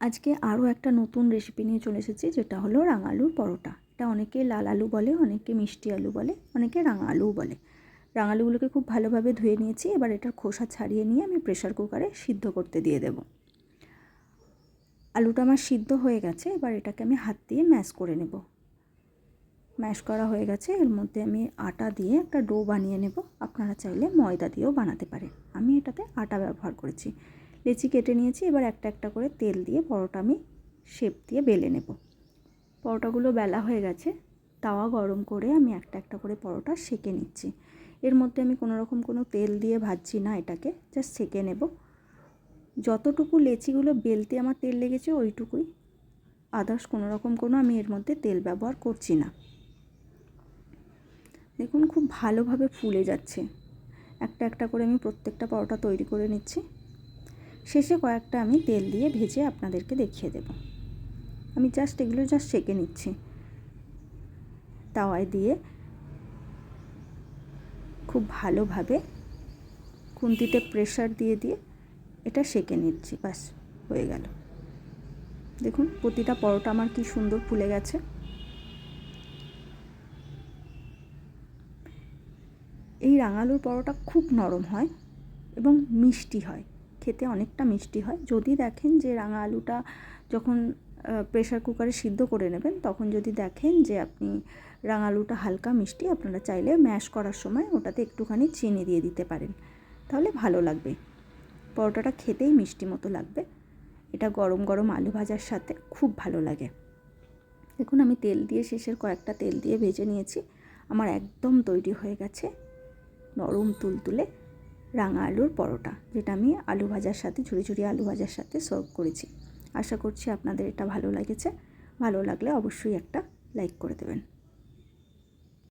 আজকে আরও একটা নতুন রেসিপি নিয়ে চলে এসেছি, যেটা হলো রাঙা আলুর পরোটা। এটা অনেকে লাল আলু বলে, অনেকে মিষ্টি আলু বলে, অনেকে রাঙা আলুও বলে। রাঙা আলুগুলোকে খুব ভালোভাবে ধুয়ে নিয়েছি। এবার এটার খোসা ছাড়িয়ে নিয়ে আমি প্রেশার কুকারে সিদ্ধ করতে দিয়ে দেব। আলুটা আমার সিদ্ধ হয়ে গেছে। এবার এটাকে আমি হাত দিয়ে ম্যাশ করে নেব। ম্যাশ করা হয়ে গেছে। এর মধ্যে আমি আটা দিয়ে একটা ডো বানিয়ে নেব। আপনারা চাইলে ময়দা দিয়েও বানাতে পারেন। আমি এটাতে আটা ব্যবহার করেছি। লেচি কেটে নিয়েছি। এবার একটা একটা করে তেল দিয়ে পরোটা আমি শেপ দিয়ে বেলে নেব। পরোটাগুলো বেলা হয়ে গেছে। তাওয়া গরম করে আমি একটা একটা করে পরোটা সেঁকে নিচ্ছি। এর মধ্যে আমি কোনো তেল দিয়ে ভাজছি না, এটাকে জাস্ট সেঁকে নেব। যতটুকু লেচিগুলো বেলতে আমার তেল লেগেছে ওইটুকুই, আদার্স কোনো আমি এর মধ্যে তেল ব্যবহার করছি না। দেখুন খুব ভালোভাবে ফুলে যাচ্ছে। একটা একটা করে আমি প্রত্যেকটা পরোটা তৈরি করে নিচ্ছি। শেষে কয়েকটা আমি তেল দিয়ে ভেজে আপনাদেরকে দেখিয়ে দেব। আমি এগুলো সেঁকে নিচ্ছি তাওয়ায় দিয়ে। খুব ভালোভাবে খুন্তিতে প্রেশার দিয়ে দিয়ে এটা সেঁকে নিচ্ছি। ব্যাস হয়ে গেল। দেখুন প্রতিটা পরোটা আমার কি সুন্দর ফুলে গেছে। এই রাঙালুর পরোটা খুব নরম হয় এবং মিষ্টি হয়, খেতে অনেকটা মিষ্টি হয়। যদি দেখেন যে রাঙা আলুটা যখন প্রেশার কুকারে সিদ্ধ করে নেবেন, তখন যদি দেখেন যে আপনি রাঙা আলুটা হালকা মিষ্টি, আপনারা চাইলে ম্যাশ করার সময় ওটাতে একটুখানি চিনি দিয়ে দিতে পারেন, তাহলে ভালো লাগবে। পরোটাটা খেতেই মিষ্টি মতো লাগবে। এটা গরম গরম আলু ভাজার সাথে খুব ভালো লাগে। দেখুন আমি তেল দিয়ে শেষের কয়েকটা তেল দিয়ে ভেজে নিয়েছি। আমার একদম তৈরি হয়ে গেছে নরম তুলতুলে রাঙা আলুর পরোটা, যেটা আমি আলু ভাজার সাথে ঝুরি ঝুরি আলু ভাজার সাথে সার্ভ করেছি। আশা করছি আপনাদের এটা ভালো লেগেছে। ভালো লাগলে অবশ্যই একটা লাইক করে দেবেন।